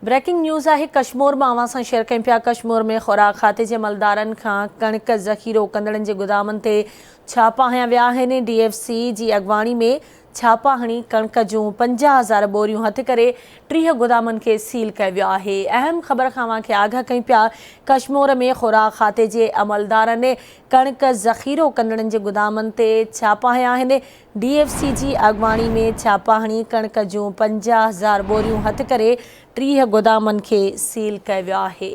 Breaking news है कश्मीर में अवां सां शेयर कयूं पिया। कश्मीर में खुराक खाते के मलदारन खां कणिक ज़ख़ीरो कंदड़नि जे गोदामनि ते छापा हया विया आहिनि। DFC जी अॻवाणी में छापा हणी कणिक जूं 50,000 बोरियूं हथ करे 30 गोदामनि खे सील कयो वियो आहे। अहम ख़बर खां अवांखे आगाह कयूं पिया। कश्मीर में खुराक खाते जे अमलदारनि कणिक ज़ख़ीरो कंदड़नि जे गोदामनि ते छापा हया आहिनि। DFC जी अॻवाणी में छापा हणी कणिक जूं 50,000 बोरियूं हथ करे 30 गोदामनि खे सील कयो वियो आहे।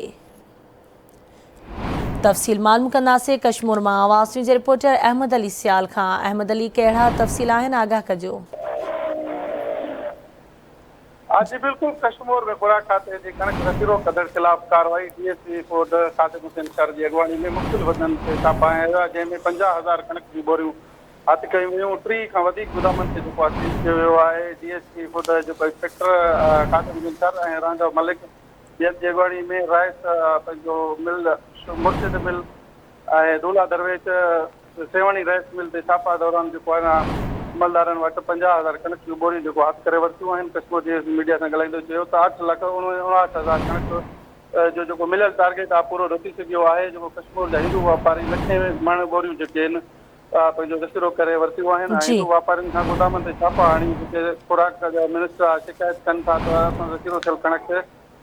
तफ़सील मालूम कंदासीं कश्मीर मां आवाज़ न्यूज़ जे रिपोर्टर अहमद अली सियाल खां। अहमद अली, कहिड़ा तफ़सील आहिनि, आगाह कजो। जी बिल्कुल, कश्मीर में खुराक खाते जी कणिक ज़ख़ीरो कंदड़ खिलाफ़ कार्रवाई DSP कोड ख़ातिम हुसैन सर जी अॻवानी में मुख़्तलिफ़ हंधनि ते छापा हया विया, जंहिंमें 50,000 कणिक जूं बोरियूं हथ कयूं वयूं। 30 खां वधीक गोदामनि ते जेको आहे सील कयो वियो आहे। DSP कोड जेको इंस्पेक्टर ख़ातिम हुसैन सर ऐं रांधव मलिक जी अॻवानी में राइस पंहिंजो मिल मुर्शिद मिल ऐं दूल्हा दरवेश सेवणी राइस मिल ते छापा दौरान जेको आहे न अमलदारनि वटि 50,000 कणिक जूं बोरियूं जेको हथ करे वरितियूं आहिनि। कश्मीर जी मीडिया सां ॻाल्हाईंदे चयो त 8,59,000 कणिक जो जेको मिलियल टारगेट आहे पूरो न थी सघियो आहे। जेको कश्मीर जा हिंदू वापारी लखे मण बोरियूं जेके आहिनि पंहिंजो ज़ख़ीरो करे वरितियूं आहिनि। जी हिंदू वापारियुनि खां गोदामनि ते छापा हणी जेके खुराक जा मिनिस्टर आहे शिकायत कनि था त असां ज़ख़ीरो थियल कणिक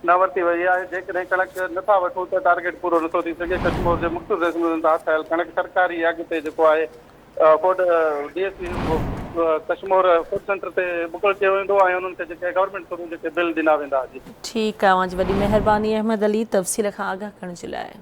न वरिती वई आहे। जेकॾहिं कणिक नथा वठूं त टारगेट पूरो नथो थी सघे। कश्मीर जे मुख़्तलिफ़ ज़िलनि तां आयल कणिक सरकारी अॻिते जेको आहे code DSP Kashmir food centre ते मुक़ररु कयो वेंदो ऐं उन्हनि खे जेके गवर्नमेंट थ्रू जेके बिल ॾिना वेंदा। जी ठीकु आहे, तव्हांजी वॾी महिरबानी अहमद अली तफ़सील खां आगाह करण जे लाइ।